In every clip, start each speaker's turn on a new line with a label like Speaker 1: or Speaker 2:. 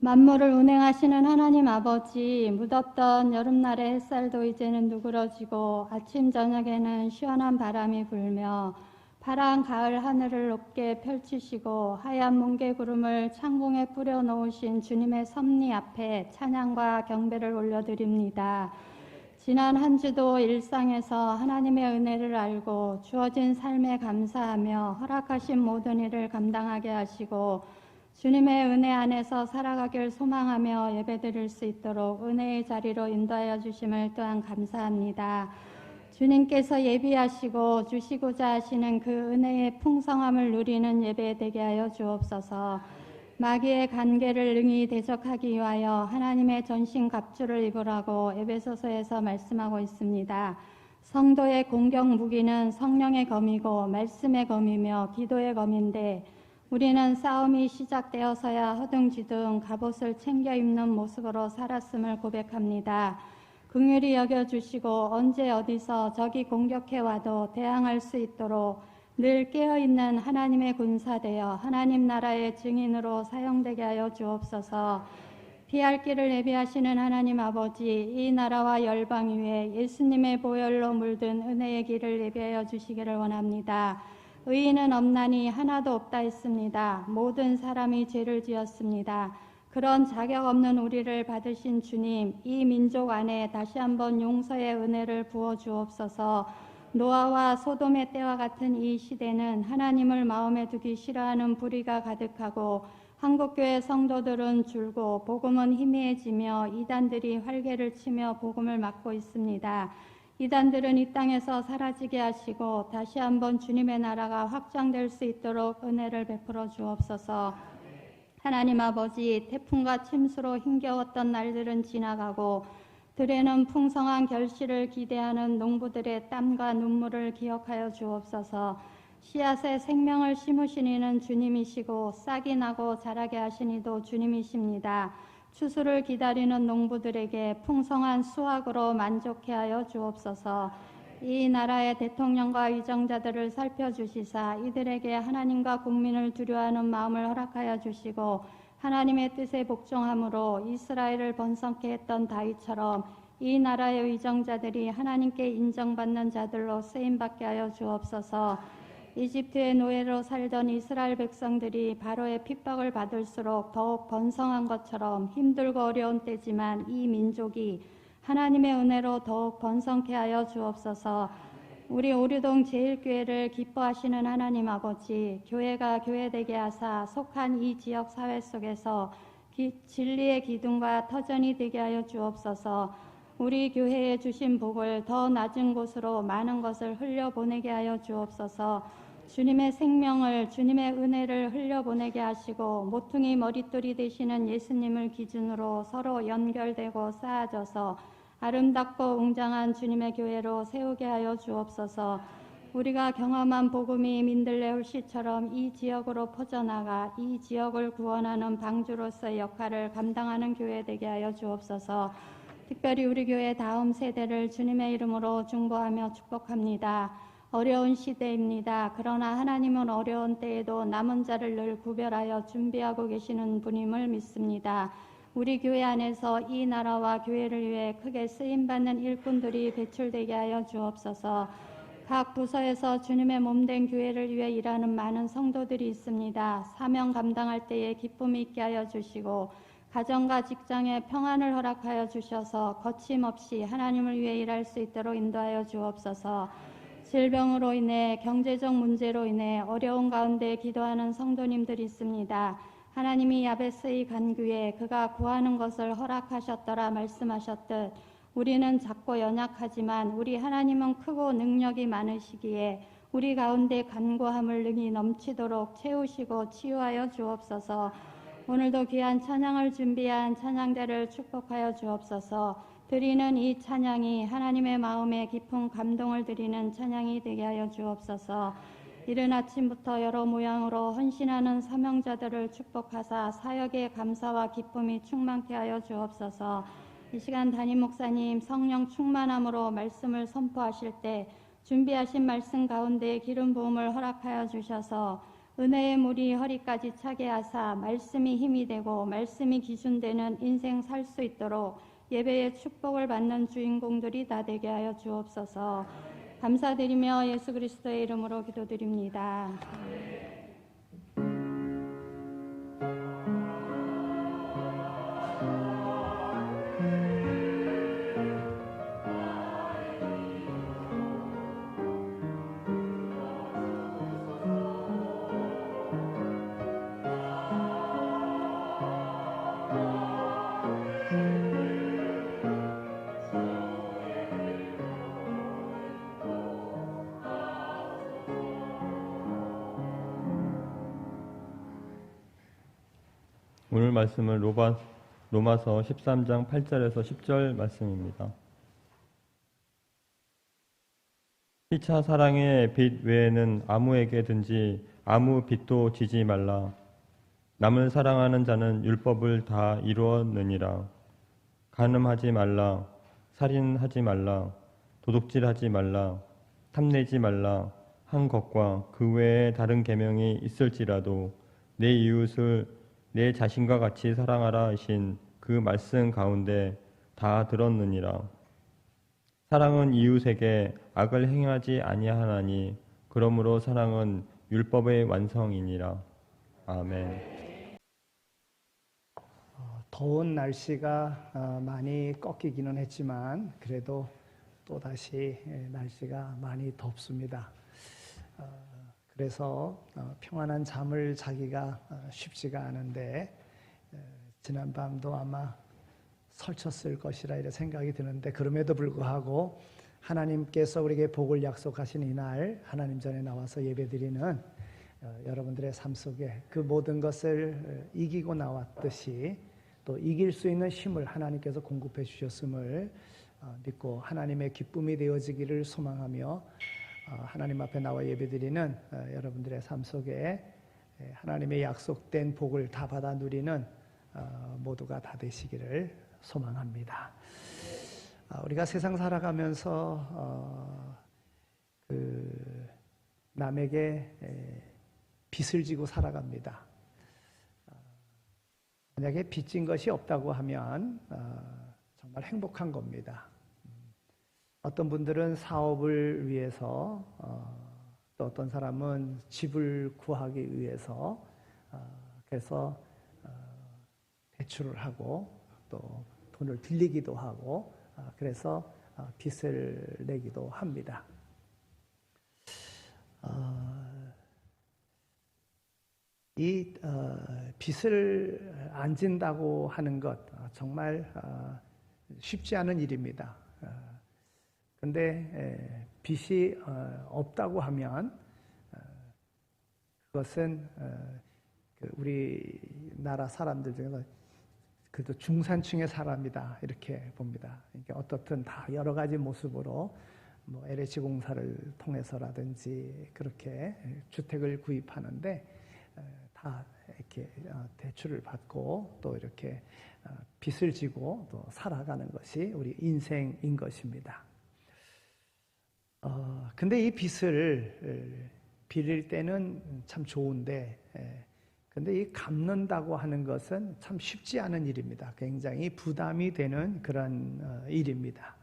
Speaker 1: 만물을 운행하시는 하나님 아버지, 무덥던 여름날의 햇살도 이제는 누그러지고 아침 저녁에는 시원한 바람이 불며 파란 가을 하늘을 높게 펼치시고 하얀 뭉게구름을 창공에 뿌려 놓으신 주님의 섭리 앞에 찬양과 경배를 올려드립니다. 지난 한 주도 일상에서 하나님의 은혜를 알고 주어진 삶에 감사하며 허락하신 모든 일을 감당하게 하시고 주님의 은혜 안에서 살아가길 소망하며 예배드릴 수 있도록 은혜의 자리로 인도하여 주심을 또한 감사합니다. 주님께서 예비하시고 주시고자 하시는 그 은혜의 풍성함을 누리는 예배 되게 하여 주옵소서. 마귀의 간계를 능히 대적하기 위하여 하나님의 전신 갑주를 입으라고 에베소서에서 말씀하고 있습니다. 성도의 공격 무기는 성령의 검이고 말씀의 검이며 기도의 검인데 우리는 싸움이 시작되어서야 허둥지둥 갑옷을 챙겨 입는 모습으로 살았음을 고백합니다. 긍휼히 여겨주시고 언제 어디서 적이 공격해와도 대항할 수 있도록 늘 깨어있는 하나님의 군사되어 하나님 나라의 증인으로 사용되게 하여 주옵소서. 피할 길을 예비하시는 하나님 아버지, 이 나라와 열방 위에 예수님의 보혈로 물든 은혜의 길을 예비하여 주시기를 원합니다. 의인은 없나니 하나도 없다 했습니다. 모든 사람이 죄를 지었습니다. 그런 자격 없는 우리를 받으신 주님, 이 민족 안에 다시 한번 용서의 은혜를 부어 주옵소서. 노아와 소돔의 때와 같은 이 시대는 하나님을 마음에 두기 싫어하는 불의가 가득하고 한국교회 성도들은 줄고 복음은 희미해지며 이단들이 활개를 치며 복음을 막고 있습니다. 이단들은 이 땅에서 사라지게 하시고 다시 한번 주님의 나라가 확장될 수 있도록 은혜를 베풀어 주옵소서. 하나님 아버지, 태풍과 침수로 힘겨웠던 날들은 지나가고 들에는 풍성한 결실을 기대하는 농부들의 땀과 눈물을 기억하여 주옵소서. 씨앗에 생명을 심으신 이는 주님이시고 싹이 나고 자라게 하신 이도 주님이십니다. 추수를 기다리는 농부들에게 풍성한 수확으로 만족해 하여 주옵소서. 이 나라의 대통령과 위정자들을 살펴주시사 이들에게 하나님과 국민을 두려워하는 마음을 허락하여 주시고 하나님의 뜻에 복종함으로 이스라엘을 번성케 했던 다윗처럼 이 나라의 위정자들이 하나님께 인정받는 자들로 쓰임받게 하여 주옵소서. 이집트의 노예로 살던 이스라엘 백성들이 바로의 핍박을 받을수록 더욱 번성한 것처럼 힘들고 어려운 때지만 이 민족이 하나님의 은혜로 더욱 번성케 하여 주옵소서. 우리 오류동 제일교회를 기뻐하시는 하나님 아버지, 교회가 교회되게 하사 속한 이 지역 사회 속에서 진리의 기둥과 터전이 되게 하여 주옵소서. 우리 교회에 주신 복을 더 낮은 곳으로 많은 것을 흘려보내게 하여 주옵소서. 주님의 생명을, 주님의 은혜를 흘려보내게 하시고 모퉁이 머릿돌이 되시는 예수님을 기준으로 서로 연결되고 쌓아져서 아름답고 웅장한 주님의 교회로 세우게 하여 주옵소서. 우리가 경험한 복음이 민들레 홀씨처럼 이 지역으로 퍼져나가 이 지역을 구원하는 방주로서의 역할을 감당하는 교회 되게 하여 주옵소서. 특별히 우리 교회 다음 세대를 주님의 이름으로 중보하며 축복합니다. 어려운 시대입니다. 그러나 하나님은 어려운 때에도 남은 자를 늘 구별하여 준비하고 계시는 분임을 믿습니다. 우리 교회 안에서 이 나라와 교회를 위해 크게 쓰임받는 일꾼들이 배출되게 하여 주옵소서. 각 부서에서 주님의 몸된 교회를 위해 일하는 많은 성도들이 있습니다. 사명 감당할 때에 기쁨이 있게 하여 주시고 가정과 직장에 평안을 허락하여 주셔서 거침없이 하나님을 위해 일할 수 있도록 인도하여 주옵소서. 질병으로 인해 경제적 문제로 인해 어려운 가운데 기도하는 성도님들이 있습니다. 하나님이 야베스의 간구에 그가 구하는 것을 허락하셨더라 말씀하셨듯 우리는 작고 연약하지만 우리 하나님은 크고 능력이 많으시기에 우리 가운데 간구함을 능히 넘치도록 채우시고 치유하여 주옵소서. 오늘도 귀한 찬양을 준비한 찬양대를 축복하여 주옵소서. 드리는 이 찬양이 하나님의 마음에 깊은 감동을 드리는 찬양이 되게 하여 주옵소서. 이른 아침부터 여러 모양으로 헌신하는 사명자들을 축복하사 사역의 감사와 기쁨이 충만케 하여 주옵소서. 이 시간 담임 목사님 성령 충만함으로 말씀을 선포하실 때 준비하신 말씀 가운데 기름 부음을 허락하여 주셔서 은혜의 물이 허리까지 차게 하사 말씀이 힘이 되고 말씀이 기준되는 인생 살 수 있도록 예배의 축복을 받는 주인공들이 다 되게 하여 주옵소서. 감사드리며 예수 그리스도의 이름으로 기도드립니다.
Speaker 2: 오늘 말씀은 로마서 13장 8절에서 10절 말씀입니다. 피차 사랑의 빚 외에는 아무에게든지 아무 빚도 지지 말라. 남을 사랑하는 자는 율법을 다 이루었느니라. 간음하지 말라. 살인하지 말라. 도둑질하지 말라. 탐내지 말라. 한 것과 그 외에 다른 계명이 있을지라도 내 이웃을 내 자신과 같이 사랑하라 하신 그 말씀 가운데 다 들었느니라. 사랑은 이웃에게 악을 행하지 아니하나니 그러므로 사랑은 율법의 완성이니라. 아멘.
Speaker 3: 더운 날씨가 많이 꺾이기는 했지만 그래도 또다시 날씨가 많이 덥습니다. 그래서 평안한 잠을 자기가 쉽지가 않은데 지난 밤도 아마 설쳤을 것이라 이런 생각이 드는데 그럼에도 불구하고 하나님께서 우리에게 복을 약속하신 이날 하나님 전에 나와서 예배드리는 여러분들의 삶 속에 그 모든 것을 이기고 나왔듯이 또 이길 수 있는 힘을 하나님께서 공급해 주셨음을 믿고 하나님의 기쁨이 되어지기를 소망하며 하나님 앞에 나와 예배드리는 여러분들의 삶 속에 하나님의 약속된 복을 다 받아 누리는 모두가 다 되시기를 소망합니다. 우리가 세상 살아가면서 남에게 빚을 지고 살아갑니다. 만약에 빚진 것이 없다고 하면 정말 행복한 겁니다. 어떤 분들은 사업을 위해서 또 어떤 사람은 집을 구하기 위해서 그래서 대출을 하고 또 돈을 빌리기도 하고 그래서 빚을 내기도 합니다. 이 빚을 안 진다고 하는 것 정말 쉽지 않은 일입니다. 그런데 빚이 없다고 하면 그것은 우리나라 사람들 중에서 그래도 중산층의 사람이다 이렇게 봅니다. 그러니까 어떻든 다 여러 가지 모습으로 뭐 LH 공사를 통해서라든지 그렇게 주택을 구입하는데 다 이렇게 대출을 받고 또 이렇게 빚을 지고 또 살아가는 것이 우리 인생인 것입니다. 근데 이 빚을 빌릴 때는 참 좋은데 근데 이 갚는다고 하는 것은 참 쉽지 않은 일입니다. 굉장히 부담이 되는 그런 일입니다.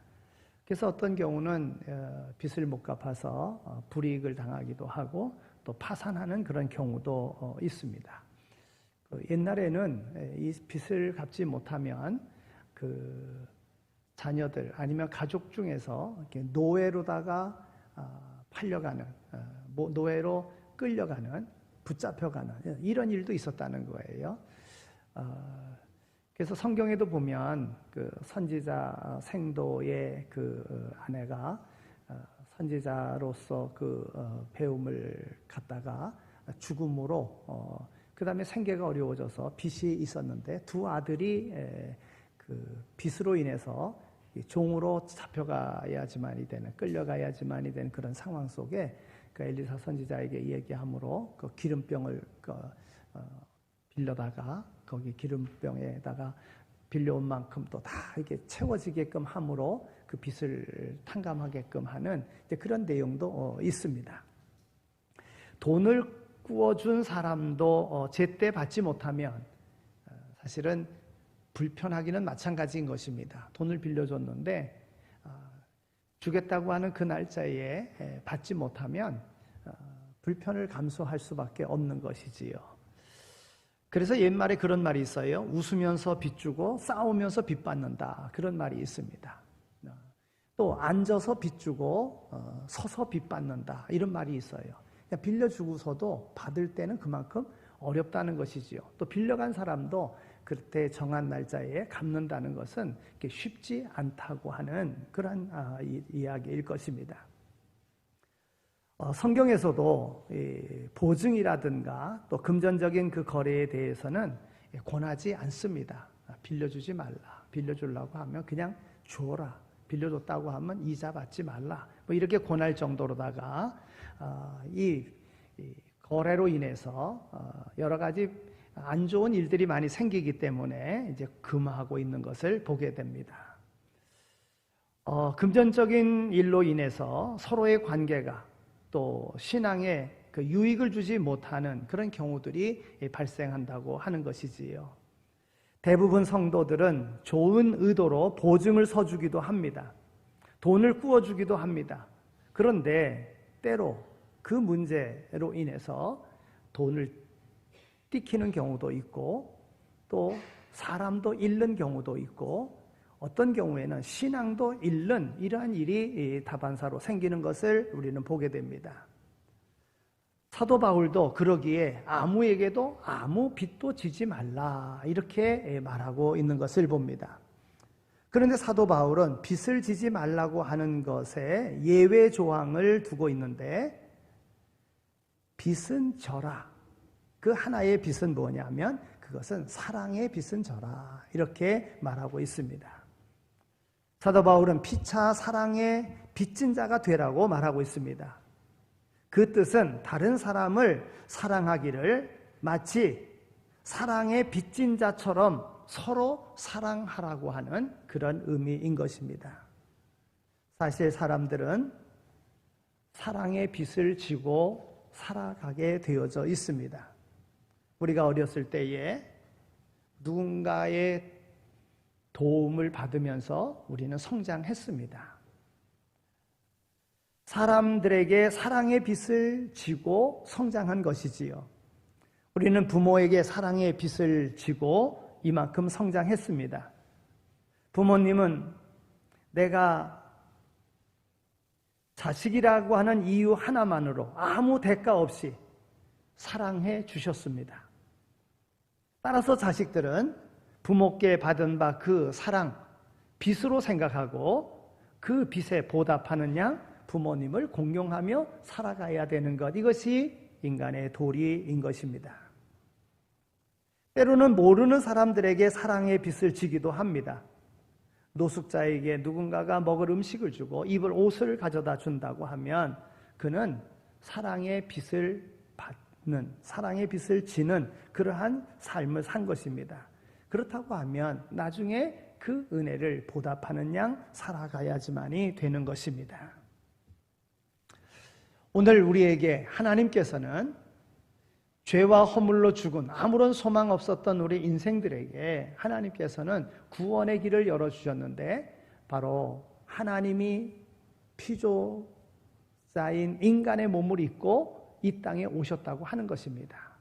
Speaker 3: 그래서 어떤 경우는 빚을 못 갚아서 불이익을 당하기도 하고 또 파산하는 그런 경우도 있습니다. 옛날에는 이 빚을 갚지 못하면 그 자녀들 아니면 가족 중에서 이렇게 노예로다가 팔려가는, 노예로 끌려가는, 붙잡혀가는 이런 일도 있었다는 거예요. 그래서 성경에도 보면 그 선지자 생도의 그 아내가 선지자로서 그 배움을 갖다가 죽음으로 그 다음에 생계가 어려워져서 빚이 있었는데 두 아들이 그 빚으로 인해서 종으로 잡혀가야지만이 되는, 끌려가야지만이 되는 그런 상황 속에 그 엘리사 선지자에게 얘기함으로 그 기름병을 빌려다가 거기 기름병에다가 빌려온 만큼 또 다 이게 채워지게끔 함으로 그 빚을 탕감하게끔 하는 그런 내용도 있습니다. 돈을 꾸어준 사람도 제때 받지 못하면 사실은 불편하기는 마찬가지인 것입니다. 돈을 빌려줬는데 주겠다고 하는 그 날짜에 받지 못하면 불편을 감수할 수밖에 없는 것이지요. 그래서 옛말에 그런 말이 있어요. 웃으면서 빚 주고 싸우면서 빚 받는다. 그런 말이 있습니다. 또 앉아서 빚 주고 서서 빚 받는다. 이런 말이 있어요. 빌려주고서도 받을 때는 그만큼 어렵다는 것이지요. 또 빌려간 사람도 그때 정한 날짜에 갚는다는 것은 쉽지 않다고 하는 그런 이야기일 것입니다. 성경에서도 보증이라든가 또 금전적인 그 거래에 대해서는 권하지 않습니다. 빌려주지 말라. 빌려주려고 하면 그냥 줘라. 빌려줬다고 하면 이자 받지 말라. 뭐 이렇게 권할 정도로다가 이 거래로 인해서 여러 가지 안 좋은 일들이 많이 생기기 때문에 이제 금하고 있는 것을 보게 됩니다. 금전적인 일로 인해서 서로의 관계가 또 신앙에 그 유익을 주지 못하는 그런 경우들이 발생한다고 하는 것이지요. 대부분 성도들은 좋은 의도로 보증을 서주기도 합니다. 돈을 꾸어주기도 합니다. 그런데 때로 그 문제로 인해서 돈을 띠키는 경우도 있고 또 사람도 잃는 경우도 있고 어떤 경우에는 신앙도 잃는 이러한 일이 다반사로 생기는 것을 우리는 보게 됩니다. 사도 바울도 그러기에 아무에게도 아무 빚도 지지 말라 이렇게 말하고 있는 것을 봅니다. 그런데 사도 바울은 빚을 지지 말라고 하는 것에 예외 조항을 두고 있는데 빚은 져라. 그 하나의 빚은 뭐냐면 그것은 사랑의 빚은 져라 이렇게 말하고 있습니다. 사도 바울은 피차 사랑의 빚진 자가 되라고 말하고 있습니다. 그 뜻은 다른 사람을 사랑하기를 마치 사랑의 빚진 자처럼 서로 사랑하라고 하는 그런 의미인 것입니다. 사실 사람들은 사랑의 빚을 지고 살아가게 되어져 있습니다. 우리가 어렸을 때에 누군가의 도움을 받으면서 우리는 성장했습니다. 사람들에게 사랑의 빚을 지고 성장한 것이지요. 우리는 부모에게 사랑의 빚을 지고 이만큼 성장했습니다. 부모님은 내가 자식이라고 하는 이유 하나만으로 아무 대가 없이 사랑해 주셨습니다. 따라서 자식들은 부모께 받은 바 그 사랑, 빚으로 생각하고 그 빚에 보답하는 양 부모님을 공경하며 살아가야 되는 것, 이것이 인간의 도리인 것입니다. 때로는 모르는 사람들에게 사랑의 빚을 지기도 합니다. 노숙자에게 누군가가 먹을 음식을 주고 입을 옷을 가져다 준다고 하면 그는 사랑의 빚을 받는, 사랑의 빚을 지는 그러한 삶을 산 것입니다. 그렇다고 하면 나중에 그 은혜를 보답하는 양 살아가야지만이 되는 것입니다. 오늘 우리에게 하나님께서는 죄와 허물로 죽은 아무런 소망 없었던 우리 인생들에게 하나님께서는 구원의 길을 열어주셨는데 바로 하나님이 피조자인 인간의 몸을 입고 이 땅에 오셨다고 하는 것입니다.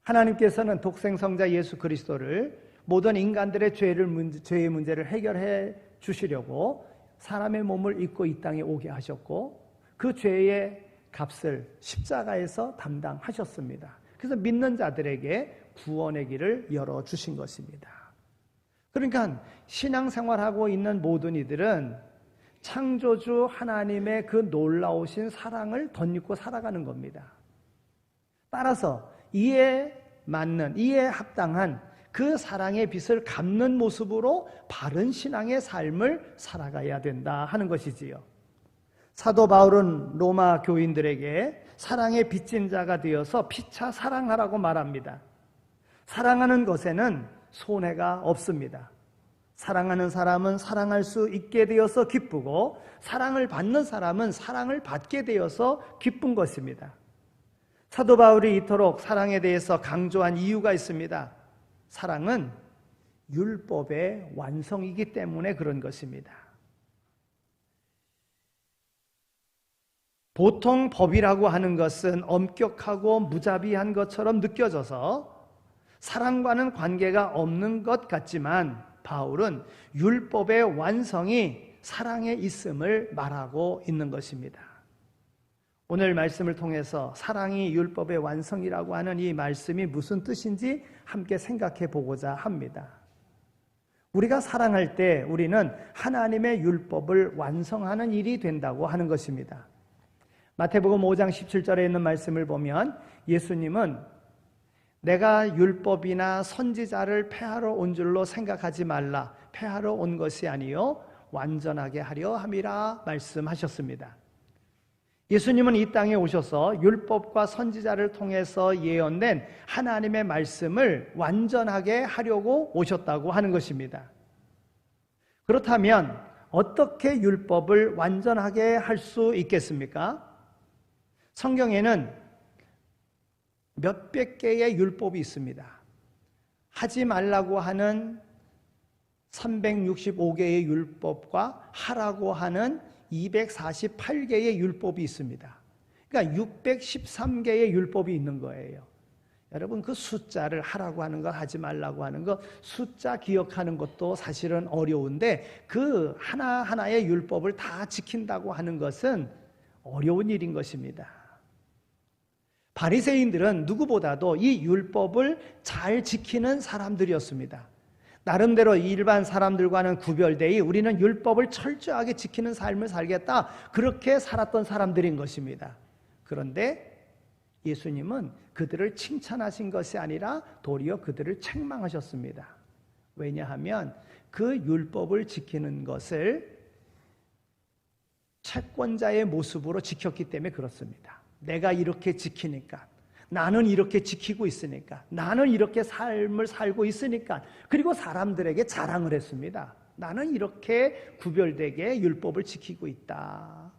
Speaker 3: 하나님께서는 독생성자 예수 그리스도를 모든 인간들의 죄의 문제를 해결해 주시려고 사람의 몸을 입고 이 땅에 오게 하셨고 그 죄의 값을 십자가에서 담당하셨습니다. 그래서 믿는 자들에게 구원의 길을 열어주신 것입니다. 그러니까 신앙생활하고 있는 모든 이들은 창조주 하나님의 그 놀라우신 사랑을 덧입고 살아가는 겁니다. 따라서 이에 맞는, 이에 합당한 그 사랑의 빚을 갚는 모습으로 바른 신앙의 삶을 살아가야 된다 하는 것이지요. 사도 바울은 로마 교인들에게 사랑의 빚진 자가 되어서 피차 사랑하라고 말합니다. 사랑하는 것에는 손해가 없습니다. 사랑하는 사람은 사랑할 수 있게 되어서 기쁘고 사랑을 받는 사람은 사랑을 받게 되어서 기쁜 것입니다. 사도 바울이 이토록 사랑에 대해서 강조한 이유가 있습니다. 사랑은 율법의 완성이기 때문에 그런 것입니다. 보통 법이라고 하는 것은 엄격하고 무자비한 것처럼 느껴져서 사랑과는 관계가 없는 것 같지만 바울은 율법의 완성이 사랑에 있음을 말하고 있는 것입니다. 오늘 말씀을 통해서 사랑이 율법의 완성이라고 하는 이 말씀이 무슨 뜻인지 함께 생각해 보고자 합니다. 우리가 사랑할 때 우리는 하나님의 율법을 완성하는 일이 된다고 하는 것입니다. 마태복음 5장 17절에 있는 말씀을 보면 예수님은 내가 율법이나 선지자를 폐하러 온 줄로 생각하지 말라. 폐하러 온 것이 아니요 완전하게 하려 함이라 말씀하셨습니다. 예수님은 이 땅에 오셔서 율법과 선지자를 통해서 예언된 하나님의 말씀을 완전하게 하려고 오셨다고 하는 것입니다. 그렇다면 어떻게 율법을 완전하게 할 수 있겠습니까? 성경에는 몇백 개의 율법이 있습니다. 하지 말라고 하는 365개의 율법과 하라고 하는 248개의 율법이 있습니다. 그러니까 613개의 율법이 있는 거예요. 여러분, 그 숫자를 하라고 하는 것, 하지 말라고 하는 것, 숫자 기억하는 것도 사실은 어려운데 그 하나하나의 율법을 다 지킨다고 하는 것은 어려운 일인 것입니다. 바리새인들은 누구보다도 이 율법을 잘 지키는 사람들이었습니다. 나름대로 일반 사람들과는 구별되이 우리는 율법을 철저하게 지키는 삶을 살겠다, 그렇게 살았던 사람들인 것입니다. 그런데 예수님은 그들을 칭찬하신 것이 아니라 도리어 그들을 책망하셨습니다. 왜냐하면 그 율법을 지키는 것을 채권자의 모습으로 지켰기 때문에 그렇습니다. 내가 이렇게 지키니까, 나는 이렇게 지키고 있으니까, 나는 이렇게 삶을 살고 있으니까, 그리고 사람들에게 자랑을 했습니다. 나는 이렇게 구별되게 율법을 지키고 있다.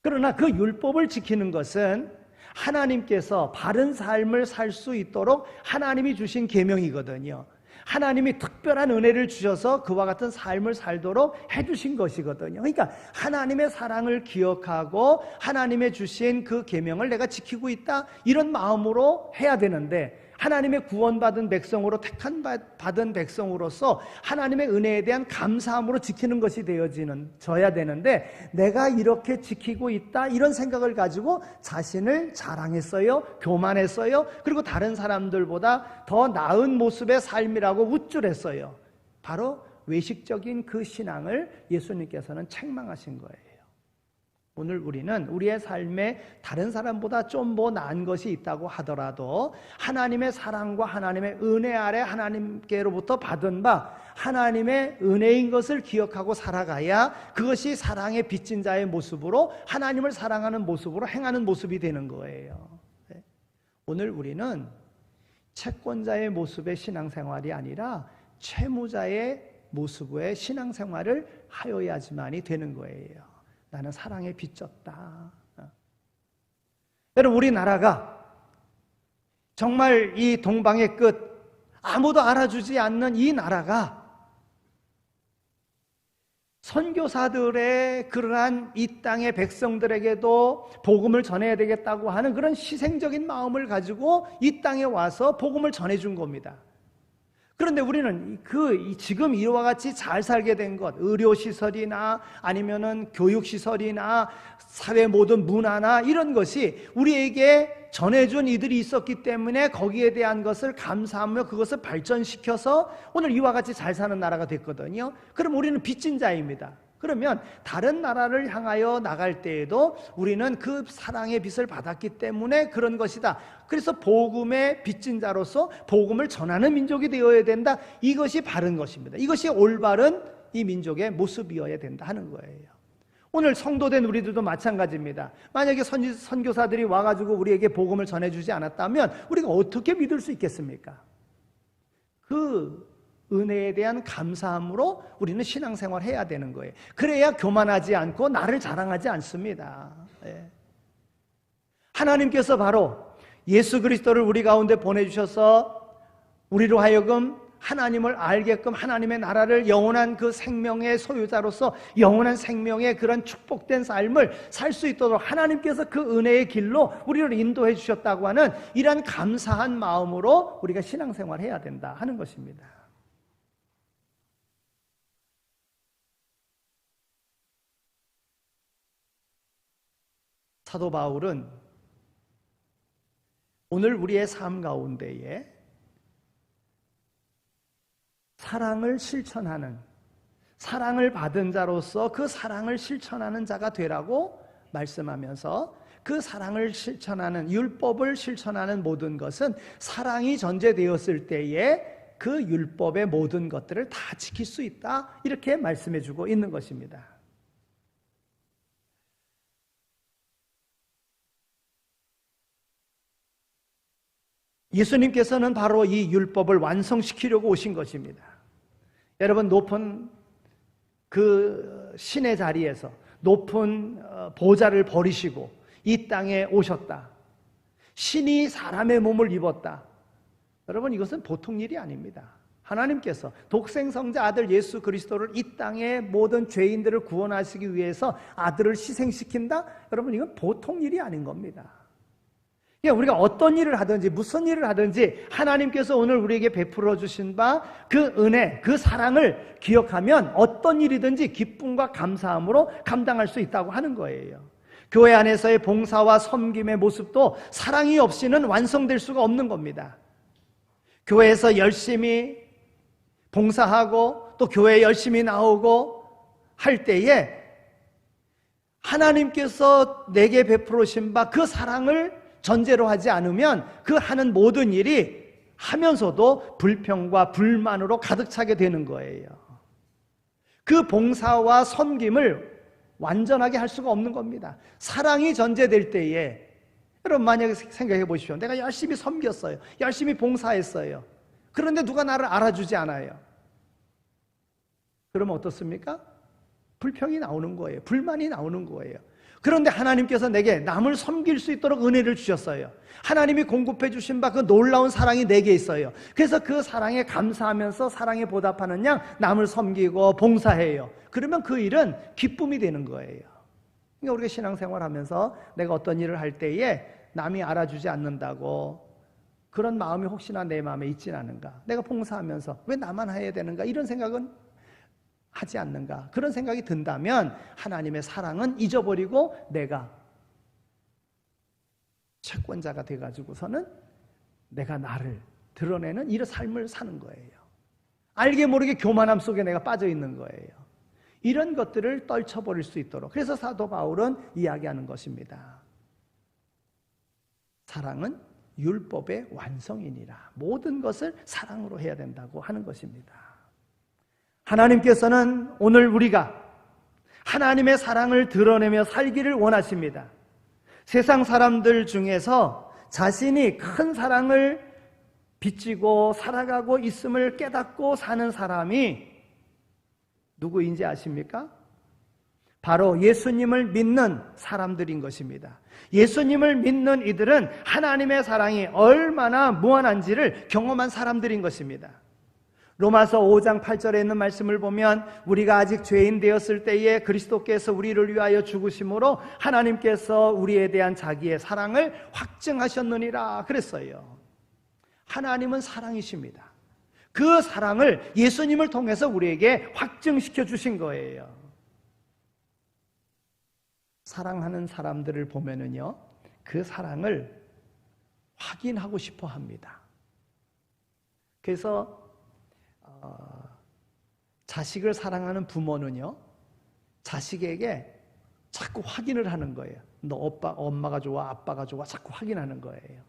Speaker 3: 그러나 그 율법을 지키는 것은 하나님께서 바른 삶을 살 수 있도록 하나님이 주신 계명이거든요. 하나님이 특별한 은혜를 주셔서 그와 같은 삶을 살도록 해주신 것이거든요. 그러니까 하나님의 사랑을 기억하고 하나님의 주신 그 계명을 내가 지키고 있다, 이런 마음으로 해야 되는데, 하나님의 구원받은 백성으로, 택한받은 백성으로서 하나님의 은혜에 대한 감사함으로 지키는 것이 되어져야 되는데, 내가 이렇게 지키고 있다 이런 생각을 가지고 자신을 자랑했어요, 교만했어요. 그리고 다른 사람들보다 더 나은 모습의 삶이라고 우쭐했어요. 바로 외식적인 그 신앙을 예수님께서는 책망하신 거예요. 오늘 우리는 우리의 삶에 다른 사람보다 좀 뭐 나은 것이 있다고 하더라도 하나님의 사랑과 하나님의 은혜 아래 하나님께로부터 받은 바 하나님의 은혜인 것을 기억하고 살아가야 그것이 사랑의 빚진 자의 모습으로, 하나님을 사랑하는 모습으로 행하는 모습이 되는 거예요. 오늘 우리는 채권자의 모습의 신앙생활이 아니라 채무자의 모습의 신앙생활을 하여야지만이 되는 거예요. 나는 사랑에 빚졌다. 여러분, 우리나라가 정말 이 동방의 끝, 아무도 알아주지 않는 이 나라가 선교사들의 그러한 이 땅의 백성들에게도 복음을 전해야 되겠다고 하는 그런 희생적인 마음을 가지고 이 땅에 와서 복음을 전해준 겁니다. 그런데 우리는 지금 이와 같이 잘 살게 된 것, 의료시설이나 아니면은 교육시설이나 사회 모든 문화나 이런 것이 우리에게 전해준 이들이 있었기 때문에 거기에 대한 것을 감사하며 그것을 발전시켜서 오늘 이와 같이 잘 사는 나라가 됐거든요. 그럼 우리는 빚진 자입니다. 그러면 다른 나라를 향하여 나갈 때에도 우리는 그 사랑의 빚을 받았기 때문에 그런 것이다. 그래서 복음의 빚진 자로서 복음을 전하는 민족이 되어야 된다. 이것이 바른 것입니다. 이것이 올바른 이 민족의 모습이어야 된다 하는 거예요. 오늘 성도된 우리들도 마찬가지입니다. 만약에 선교사들이 와가지고 우리에게 복음을 전해주지 않았다면 우리가 어떻게 믿을 수 있겠습니까? 그 은혜에 대한 감사함으로 우리는 신앙생활 해야 되는 거예요. 그래야 교만하지 않고 나를 자랑하지 않습니다. 예. 하나님께서 바로 예수 그리스도를 우리 가운데 보내주셔서 우리로 하여금 하나님을 알게끔 하나님의 나라를 영원한 그 생명의 소유자로서 영원한 생명의 그런 축복된 삶을 살 수 있도록 하나님께서 그 은혜의 길로 우리를 인도해 주셨다고 하는 이러한 감사한 마음으로 우리가 신앙생활을 해야 된다 하는 것입니다. 사도 바울은 오늘 우리의 삶 가운데에 사랑을 실천하는, 사랑을 받은 자로서 그 사랑을 실천하는 자가 되라고 말씀하면서 그 사랑을 실천하는, 율법을 실천하는 모든 것은 사랑이 전제되었을 때에 그 율법의 모든 것들을 다 지킬 수 있다, 이렇게 말씀해 주고 있는 것입니다. 예수님께서는 바로 이 율법을 완성시키려고 오신 것입니다. 여러분, 높은 그 신의 자리에서 높은 보좌를 버리시고 이 땅에 오셨다. 신이 사람의 몸을 입었다. 여러분, 이것은 보통 일이 아닙니다. 하나님께서 독생성자 아들 예수 그리스도를 이 땅의 모든 죄인들을 구원하시기 위해서 아들을 희생시킨다? 여러분, 이건 보통 일이 아닌 겁니다. 우리가 어떤 일을 하든지 무슨 일을 하든지 하나님께서 오늘 우리에게 베풀어 주신 바 그 은혜, 그 사랑을 기억하면 어떤 일이든지 기쁨과 감사함으로 감당할 수 있다고 하는 거예요. 교회 안에서의 봉사와 섬김의 모습도 사랑이 없이는 완성될 수가 없는 겁니다. 교회에서 열심히 봉사하고 또 교회에 열심히 나오고 할 때에 하나님께서 내게 베풀어 주신 바 그 사랑을 전제로 하지 않으면 그 하는 모든 일이 하면서도 불평과 불만으로 가득 차게 되는 거예요. 그 봉사와 섬김을 완전하게 할 수가 없는 겁니다. 사랑이 전제될 때에, 여러분 만약에 생각해 보십시오. 내가 열심히 섬겼어요. 열심히 봉사했어요. 그런데 누가 나를 알아주지 않아요. 그러면 어떻습니까? 불평이 나오는 거예요. 불만이 나오는 거예요. 그런데 하나님께서 내게 남을 섬길 수 있도록 은혜를 주셨어요. 하나님이 공급해 주신 바 그 놀라운 사랑이 내게 있어요. 그래서 그 사랑에 감사하면서 사랑에 보답하는 양 남을 섬기고 봉사해요. 그러면 그 일은 기쁨이 되는 거예요. 그러니까 우리가 신앙생활하면서 내가 어떤 일을 할 때에 남이 알아주지 않는다고 그런 마음이 혹시나 내 마음에 있진 않은가? 내가 봉사하면서 왜 나만 해야 되는가? 이런 생각은 하지 않는가? 그런 생각이 든다면 하나님의 사랑은 잊어버리고 내가 채권자가 돼가지고서는 내가 나를 드러내는 이런 삶을 사는 거예요. 알게 모르게 교만함 속에 내가 빠져 있는 거예요. 이런 것들을 떨쳐버릴 수 있도록, 그래서 사도 바울은 이야기하는 것입니다. 사랑은 율법의 완성이니라. 모든 것을 사랑으로 해야 된다고 하는 것입니다. 하나님께서는 오늘 우리가 하나님의 사랑을 드러내며 살기를 원하십니다. 세상 사람들 중에서 자신이 큰 사랑을 빚지고 살아가고 있음을 깨닫고 사는 사람이 누구인지 아십니까? 바로 예수님을 믿는 사람들인 것입니다. 예수님을 믿는 이들은 하나님의 사랑이 얼마나 무한한지를 경험한 사람들인 것입니다. 로마서 5장 8절에 있는 말씀을 보면 우리가 아직 죄인 되었을 때에 그리스도께서 우리를 위하여 죽으심으로 하나님께서 우리에 대한 자기의 사랑을 확증하셨느니라 그랬어요. 하나님은 사랑이십니다. 그 사랑을 예수님을 통해서 우리에게 확증시켜 주신 거예요. 사랑하는 사람들을 보면은요, 그 사랑을 확인하고 싶어 합니다. 그래서 자식을 사랑하는 부모는요, 자식에게 자꾸 확인을 하는 거예요. 너 엄마가 좋아, 아빠가 좋아, 자꾸 확인하는 거예요.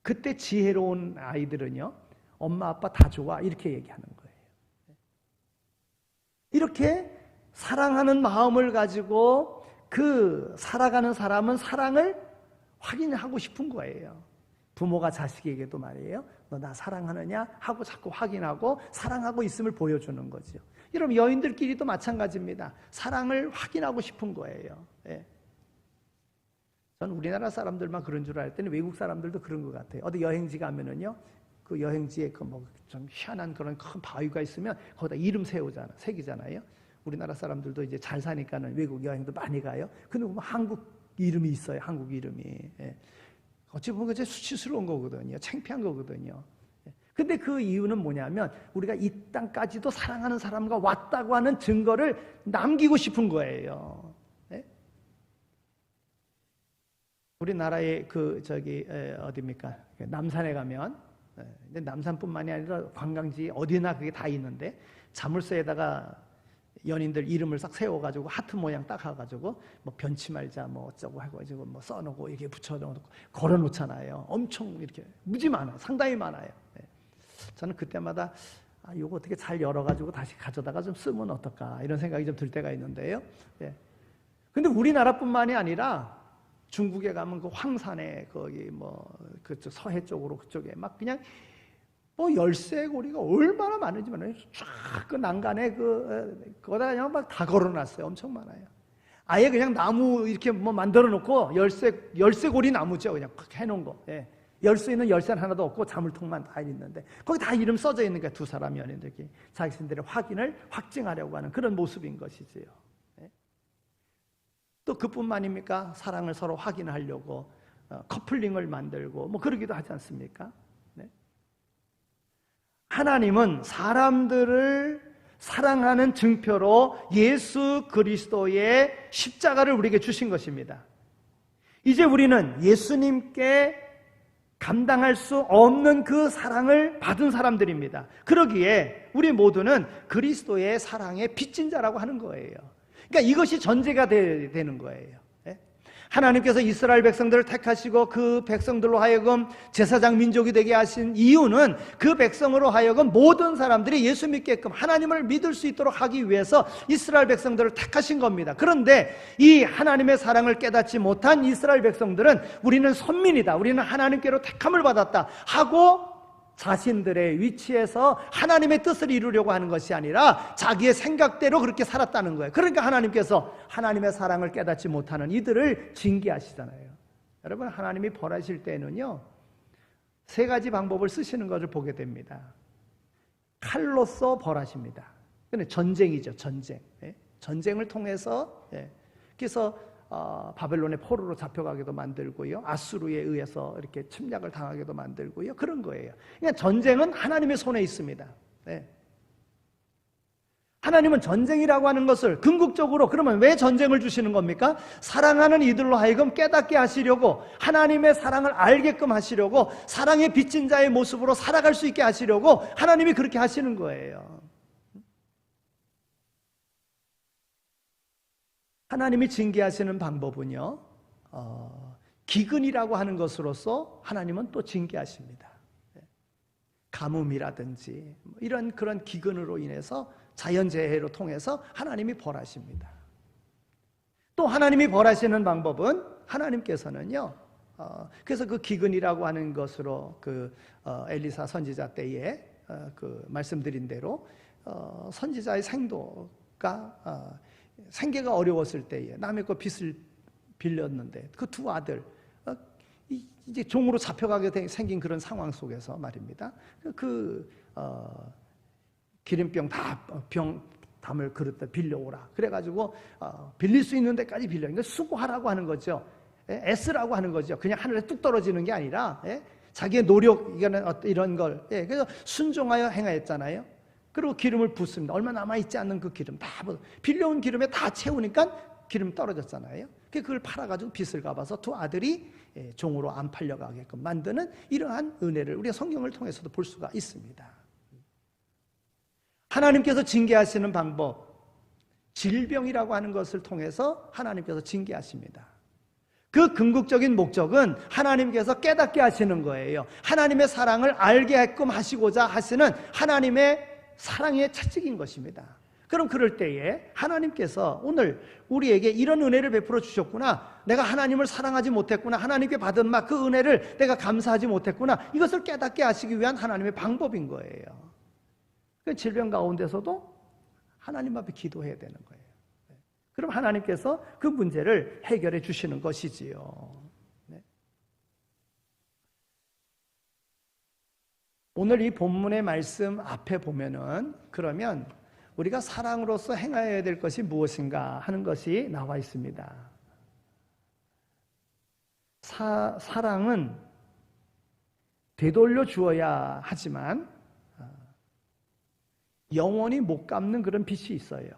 Speaker 3: 그때 지혜로운 아이들은요, 엄마, 아빠 다 좋아, 이렇게 얘기하는 거예요. 이렇게 사랑하는 마음을 가지고 그 살아가는 사람은 사랑을 확인하고 싶은 거예요. 부모가 자식에게도 말이에요. 너 나 사랑하느냐? 하고 자꾸 확인하고 사랑하고 있음을 보여주는 거죠. 여러분, 여인들끼리도 마찬가지입니다. 사랑을 확인하고 싶은 거예요. 저는 우리나라 사람들만 그런 줄 알았더니 외국 사람들도 그런 것 같아요. 어디 여행지 가면은요, 그 여행지에 그 뭐 좀 희한한 그런 큰 바위가 있으면 거기다 이름 새기잖아요. 우리나라 사람들도 이제 잘 사니까는 외국 여행도 많이 가요. 근데 뭐 한국 이름이 있어요. 한국 이름이. 예. 어찌 보면 그게 수치스러운 거거든요. 창피한 거거든요. 예. 근데 그 이유는 뭐냐면 우리가 이 땅까지도 사랑하는 사람과 왔다고 하는 증거를 남기고 싶은 거예요. 예? 우리나라의 어디입니까? 남산에 가면, 근데 남산뿐만이 아니라 관광지 어디나 그게 다 있는데 자물쇠에다가 연인들 이름을 싹 세워가지고 하트 모양 딱 해가지고 뭐 변치 말자 뭐 어쩌고 해가지고 뭐 써놓고 이렇게 붙여놓고 걸어놓잖아요. 엄청 이렇게 무지 많아요. 상당히 많아요. 저는 그때마다 이거 어떻게 잘 열어가지고 다시 가져다가 좀 쓰면 어떨까 이런 생각이 좀 들 때가 있는데요. 근데 우리나라뿐만이 아니라 중국에 가면 그 황산에 거기 뭐 그쪽 서해 쪽으로 그쪽에 막 그냥 뭐 열쇠고리가 얼마나 많은지 몰라요. 쫙 그 난간에 거기다 그냥 막 다 걸어놨어요. 엄청 많아요. 아예 그냥 나무 이렇게 뭐 만들어 놓고 열쇠고리 나무죠. 그냥 팍 해놓은 거. 예. 열 수 있는 열쇠는 하나도 없고 자물통만 다 있는데 거기 다 이름 써져 있는 거야. 두 사람 연인들이 자신들의 확증하려고 하는 그런 모습인 것이지요. 또 그뿐만입니까? 사랑을 서로 확인하려고 커플링을 만들고 뭐 그러기도 하지 않습니까? 네? 하나님은 사람들을 사랑하는 증표로 예수 그리스도의 십자가를 우리에게 주신 것입니다. 이제 우리는 예수님께 감당할 수 없는 그 사랑을 받은 사람들입니다. 그러기에 우리 모두는 그리스도의 사랑의 빚진 자라고 하는 거예요. 그러니까 이것이 전제가 되는 거예요. 하나님께서 이스라엘 백성들을 택하시고 그 백성들로 하여금 제사장 민족이 되게 하신 이유는 그 백성으로 하여금 모든 사람들이 예수 믿게끔 하나님을 믿을 수 있도록 하기 위해서 이스라엘 백성들을 택하신 겁니다. 그런데 이 하나님의 사랑을 깨닫지 못한 이스라엘 백성들은 우리는 선민이다, 우리는 하나님께로 택함을 받았다 하고 자신들의 위치에서 하나님의 뜻을 이루려고 하는 것이 아니라 자기의 생각대로 그렇게 살았다는 거예요. 그러니까 하나님께서 하나님의 사랑을 깨닫지 못하는 이들을 징계하시잖아요. 여러분, 하나님이 벌하실 때는요, 세 가지 방법을 쓰시는 것을 보게 됩니다. 칼로서 벌하십니다. 근데 전쟁이죠, 전쟁. 전쟁을 통해서, 그래서 바벨론의 포로로 잡혀가게도 만들고요, 아수르에 의해서 이렇게 침략을 당하게도 만들고요, 그런 거예요. 그러니까 전쟁은 하나님의 손에 있습니다. 하나님은 전쟁이라고 하는 것을 궁극적으로, 그러면 왜 전쟁을 주시는 겁니까? 사랑하는 이들로 하여금 깨닫게 하시려고, 하나님의 사랑을 알게끔 하시려고, 사랑의 빚진 자의 모습으로 살아갈 수 있게 하시려고 하나님이 그렇게 하시는 거예요. 하나님이 징계하시는 방법은요, 기근이라고 하는 것으로서 하나님은 또 징계하십니다. 가뭄이라든지 이런 그런 기근으로 인해서 자연재해로 통해서 하나님이 벌하십니다. 또 하나님이 벌하시는 방법은 하나님께서는요, 그래서 그 기근이라고 하는 것으로 엘리사 선지자 때에 말씀드린 대로 선지자의 생도가 생계가 어려웠을 때에 남의 거 빚을 빌렸는데 그 두 아들 이제 종으로 잡혀가게 생긴 그런 상황 속에서 말입니다. 기름병 병 담을 그릇다 빌려오라. 그래가지고 빌릴 수 있는 데까지 빌려. 그러니까 수고하라고 하는 거죠. 애쓰라고 하는 거죠. 그냥 하늘에 뚝 떨어지는 게 아니라 자기의 노력 이런 걸. 그래서 순종하여 행하였잖아요. 그리고 기름을 붓습니다. 얼마 남아있지 않는 그 기름 다 빌려온 기름에 다 채우니까 기름 떨어졌잖아요. 그걸 팔아가지고 빚을 갚아서 두 아들이 종으로 안 팔려가게끔 만드는 이러한 은혜를 우리가 성경을 통해서도 볼 수가 있습니다. 하나님께서 징계하시는 방법, 질병이라고 하는 것을 통해서 하나님께서 징계하십니다. 그 궁극적인 목적은 하나님께서 깨닫게 하시는 거예요. 하나님의 사랑을 알게끔 하시고자 하시는 하나님의 사랑의 채찍인 것입니다. 그럼 그럴 때에 하나님께서 오늘 우리에게 이런 은혜를 베풀어 주셨구나, 내가 하나님을 사랑하지 못했구나, 하나님께 받은 그 은혜를 내가 감사하지 못했구나, 이것을 깨닫게 하시기 위한 하나님의 방법인 거예요. 그 질병 가운데서도 하나님 앞에 기도해야 되는 거예요. 그럼 하나님께서 그 문제를 해결해 주시는 것이지요. 오늘 이 본문의 말씀 앞에 보면은 그러면 우리가 사랑으로서 행하여야 될 것이 무엇인가 하는 것이 나와 있습니다. 사랑은 되돌려 주어야 하지만 영원히 못 갚는 그런 빚이 있어요.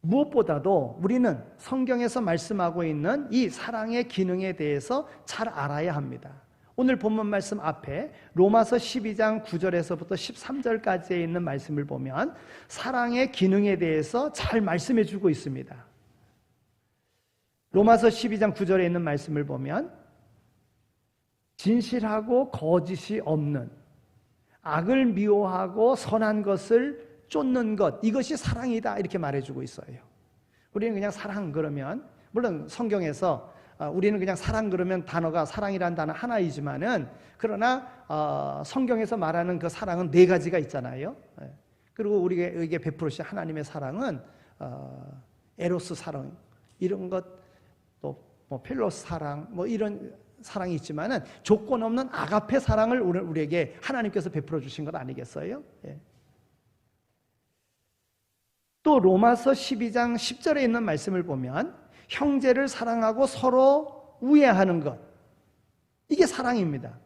Speaker 3: 무엇보다도 우리는 성경에서 말씀하고 있는 이 사랑의 기능에 대해서 잘 알아야 합니다. 오늘 본문 말씀 앞에 로마서 12장 9절에서부터 13절까지에 있는 말씀을 보면 사랑의 기능에 대해서 잘 말씀해 주고 있습니다. 로마서 12장 9절에 있는 말씀을 보면 진실하고 거짓이 없는, 악을 미워하고 선한 것을 쫓는 것, 이것이 사랑이다 이렇게 말해주고 있어요. 우리는 그냥 사랑 그러면, 물론 성경에서 우리는 그냥 사랑 그러면 단어가 사랑이라는 단어 하나이지만은, 그러나 성경에서 말하는 그 사랑은 네 가지가 있잖아요. 그리고 우리에게 베풀으신 하나님의 사랑은 에로스 사랑, 이런 것, 또 뭐 필로스 사랑, 뭐 이런 사랑이 있지만은 조건 없는 아가페 사랑을 우리에게 하나님께서 베풀어 주신 것 아니겠어요? 또 로마서 12장 10절에 있는 말씀을 보면 형제를 사랑하고 서로 우애하는 것, 이게 사랑입니다.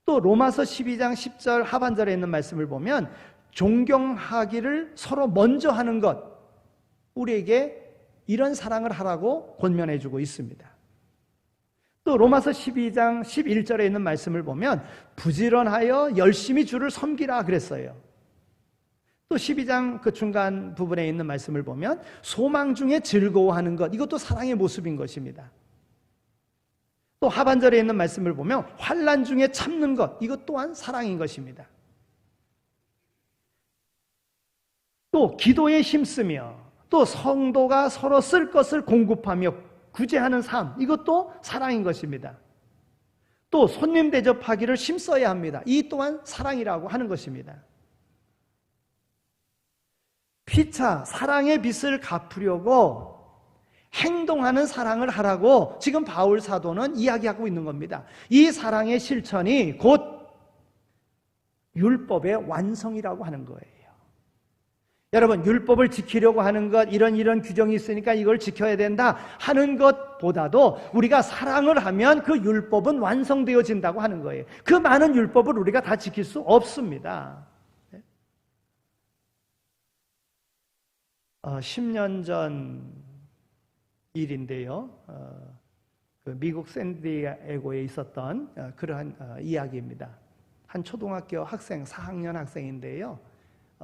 Speaker 3: 또 로마서 12장 10절 하반절에 있는 말씀을 보면 존경하기를 서로 먼저 하는 것, 우리에게 이런 사랑을 하라고 권면해 주고 있습니다. 또 로마서 12장 11절에 있는 말씀을 보면 부지런하여 열심히 주를 섬기라 그랬어요. 또 12장 그 중간 부분에 있는 말씀을 보면 소망 중에 즐거워하는 것, 이것도 사랑의 모습인 것입니다. 또 하반절에 있는 말씀을 보면 환난 중에 참는 것, 이것 또한 사랑인 것입니다. 또 기도에 힘쓰며 또 성도가 서로 쓸 것을 공급하며 구제하는 삶, 이것도 사랑인 것입니다. 또 손님 대접하기를 힘써야 합니다. 이 또한 사랑이라고 하는 것입니다. 피차 사랑의 빚을 갚으려고 행동하는 사랑을 하라고 지금 바울 사도는 이야기하고 있는 겁니다. 이 사랑의 실천이 곧 율법의 완성이라고 하는 거예요. 여러분, 율법을 지키려고 하는 것, 이런 규정이 있으니까 이걸 지켜야 된다 하는 것보다도 우리가 사랑을 하면 그 율법은 완성되어진다고 하는 거예요. 그 많은 율법을 우리가 다 지킬 수 없습니다. 10년 전 일인데요. 그 미국 샌디에고에 있었던 그러한 이야기입니다. 한 초등학교 학생, 4학년 학생인데요.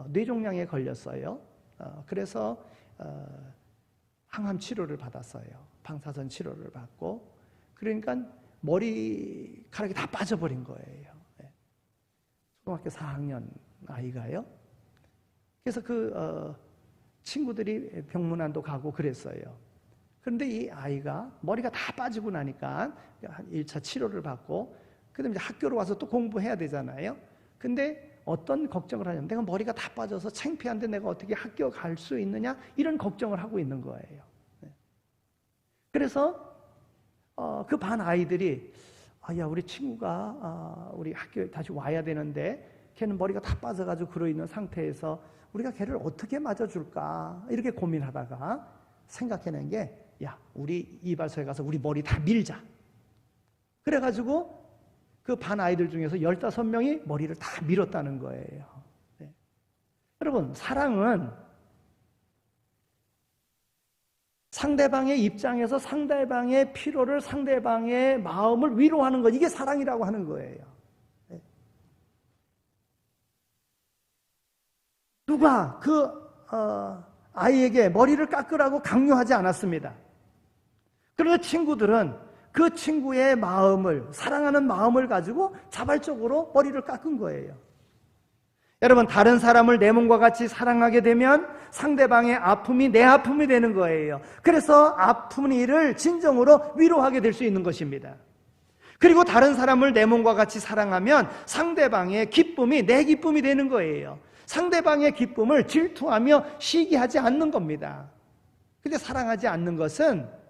Speaker 3: 뇌종양에 걸렸어요. 그래서 항암 치료를 받았어요. 방사선 치료를 받고, 그러니까 머리카락이 다 빠져버린 거예요. 초등학교 4학년 아이가요. 그래서 그 친구들이 병문안도 가고 그랬어요. 그런데 이 아이가 머리가 다 빠지고 나니까 1차 치료를 받고, 그다음에 이제 학교로 와서 또 공부해야 되잖아요. 근데 어떤 걱정을 하냐면, 내가 머리가 다 빠져서 창피한데 내가 어떻게 학교 갈 수 있느냐, 이런 걱정을 하고 있는 거예요. 그래서 그 반 아이들이 야, 우리 친구가 우리 학교에 다시 와야 되는데 걔는 머리가 다 빠져가지고 그러 있는 상태에서 우리가 걔를 어떻게 맞아줄까, 이렇게 고민하다가 생각해낸 게, 야, 우리 이발소에 가서 우리 머리 다 밀자. 그래가지고 그 반 아이들 중에서 15명이 머리를 다 밀었다는 거예요. 여러분, 사랑은 상대방의 입장에서 상대방의 필요를, 상대방의 마음을 위로하는 것, 이게 사랑이라고 하는 거예요. 누가 그 아이에게 머리를 깎으라고 강요하지 않았습니다. 그런데 친구들은 그 친구의 마음을, 사랑하는 마음을 가지고 자발적으로 머리를 깎은 거예요. 여러분, 다른 사람을 내 몸과 같이 사랑하게 되면 상대방의 아픔이 내 아픔이 되는 거예요. 그래서 아픈 이를 진정으로 위로하게 될 수 있는 것입니다. 그리고 다른 사람을 내 몸과 같이 사랑하면 상대방의 기쁨이 내 기쁨이 되는 거예요. 상대방의 기쁨을 질투하며 시기하지 않는 겁니다. 근데 사랑하지 않는 것은,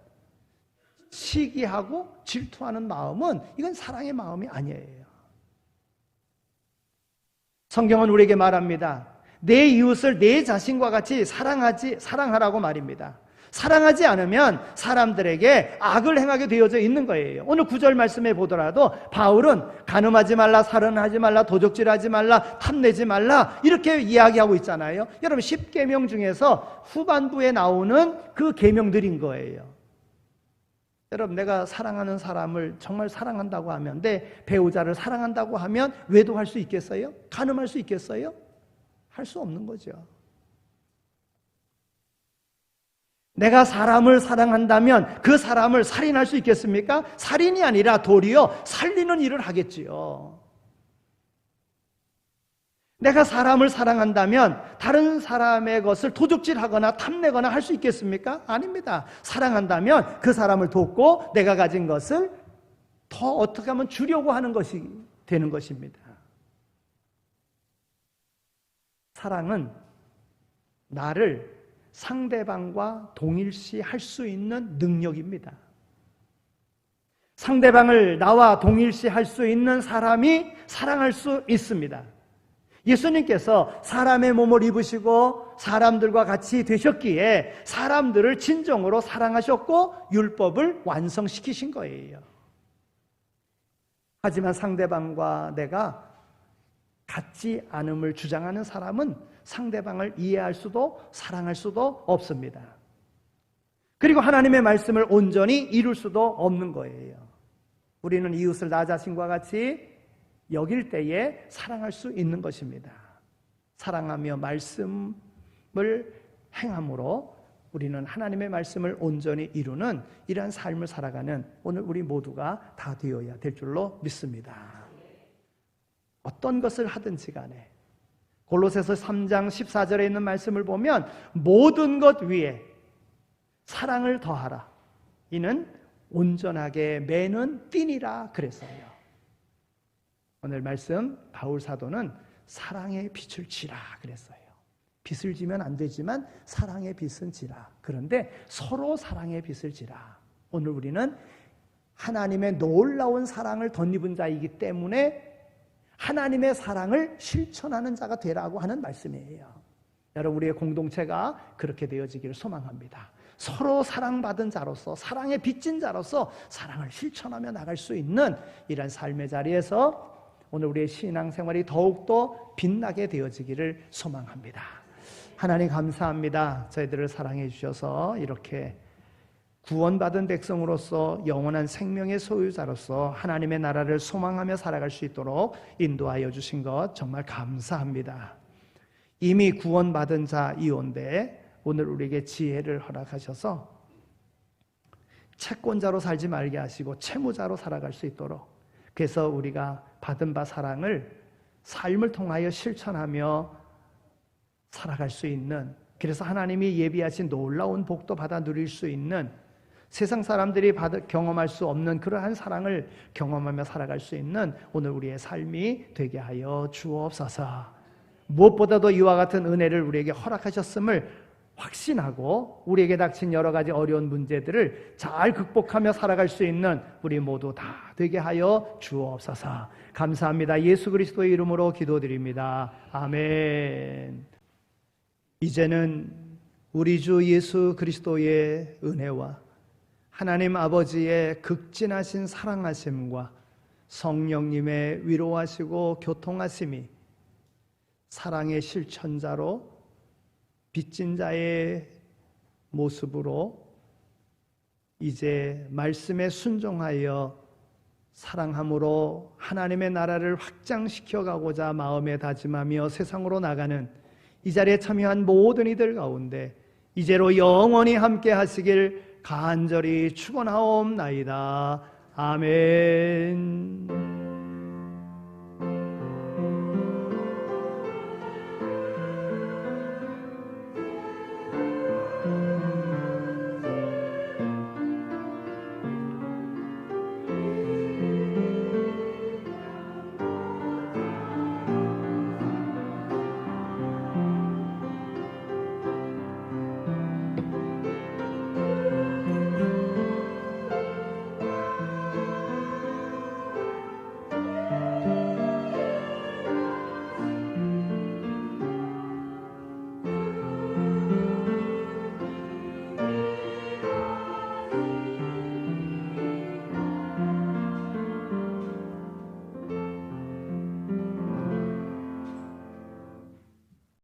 Speaker 3: 시기하고 질투하는 마음은, 이건 사랑의 마음이 아니에요. 성경은 우리에게 말합니다. 내 이웃을 내 자신과 같이 사랑하라고 말입니다. 사랑하지 않으면 사람들에게 악을 행하게 되어져 있는 거예요. 오늘 9절 말씀에 보더라도 바울은 간음하지 말라, 살인하지 말라, 도적질하지 말라, 탐내지 말라 이렇게 이야기하고 있잖아요. 여러분 10계명 중에서 후반부에 나오는 그 계명들인 거예요. 여러분 내가 사랑하는 사람을 정말 사랑한다고 하면, 내 배우자를 사랑한다고 하면 외도할 수 있겠어요? 간음할 수 있겠어요? 할 수 없는 거죠. 내가 사람을 사랑한다면 그 사람을 살인할 수 있겠습니까? 살인이 아니라 도리어 살리는 일을 하겠지요. 내가 사람을 사랑한다면 다른 사람의 것을 도둑질하거나 탐내거나 할 수 있겠습니까? 아닙니다. 사랑한다면 그 사람을 돕고 내가 가진 것을 더 어떻게 하면 주려고 하는 것이 되는 것입니다. 사랑은 나를 상대방과 동일시할 수 있는 능력입니다. 상대방을 나와 동일시할 수 있는 사람이 사랑할 수 있습니다. 예수님께서 사람의 몸을 입으시고 사람들과 같이 되셨기에 사람들을 진정으로 사랑하셨고 율법을 완성시키신 거예요. 하지만 상대방과 내가 같지 않음을 주장하는 사람은 상대방을 이해할 수도 사랑할 수도 없습니다. 그리고 하나님의 말씀을 온전히 이룰 수도 없는 거예요. 우리는 이웃을 나 자신과 같이 여길 때에 사랑할 수 있는 것입니다. 사랑하며 말씀을 행함으로 우리는 하나님의 말씀을 온전히 이루는 이러한 삶을 살아가는 오늘 우리 모두가 다 되어야 될 줄로 믿습니다. 어떤 것을 하든지 간에 골로새서 3장 14절에 있는 말씀을 보면 모든 것 위에 사랑을 더하라. 이는 온전하게 매는 띠니라 그랬어요. 오늘 말씀 바울 사도는 사랑의 빛을 지라 그랬어요. 빛을 지면 안 되지만 사랑의 빛은 지라. 그런데 서로 사랑의 빛을 지라. 오늘 우리는 하나님의 놀라운 사랑을 덧입은 자이기 때문에 하나님의 사랑을 실천하는 자가 되라고 하는 말씀이에요. 여러분 우리의 공동체가 그렇게 되어지기를 소망합니다. 서로 사랑받은 자로서, 사랑에 빚진 자로서 사랑을 실천하며 나갈 수 있는 이런 삶의 자리에서 오늘 우리의 신앙생활이 더욱더 빛나게 되어지기를 소망합니다. 하나님 감사합니다. 저희들을 사랑해 주셔서 이렇게 구원받은 백성으로서 영원한 생명의 소유자로서 하나님의 나라를 소망하며 살아갈 수 있도록 인도하여 주신 것 정말 감사합니다. 이미 구원받은 자이온데 오늘 우리에게 지혜를 허락하셔서 채권자로 살지 말게 하시고 채무자로 살아갈 수 있도록, 그래서 우리가 받은 바 사랑을 삶을 통하여 실천하며 살아갈 수 있는, 그래서 하나님이 예비하신 놀라운 복도 받아 누릴 수 있는, 세상 사람들이 경험할 수 없는 그러한 사랑을 경험하며 살아갈 수 있는 오늘 우리의 삶이 되게 하여 주옵소서. 무엇보다도 이와 같은 은혜를 우리에게 허락하셨음을 확신하고 우리에게 닥친 여러 가지 어려운 문제들을 잘 극복하며 살아갈 수 있는 우리 모두 다 되게 하여 주옵소서. 감사합니다. 예수 그리스도의 이름으로 기도드립니다. 아멘. 이제는 우리 주 예수 그리스도의 은혜와 하나님 아버지의 극진하신 사랑하심과 성령님의 위로하시고 교통하심이 사랑의 실천자로 빚진 자의 모습으로 이제 말씀에 순종하여 사랑함으로 하나님의 나라를 확장시켜 가고자 마음에 다짐하며 세상으로 나가는 이 자리에 참여한 모든 이들 가운데 이제로 영원히 함께 하시길 간절히 축원하옵나이다. 아멘.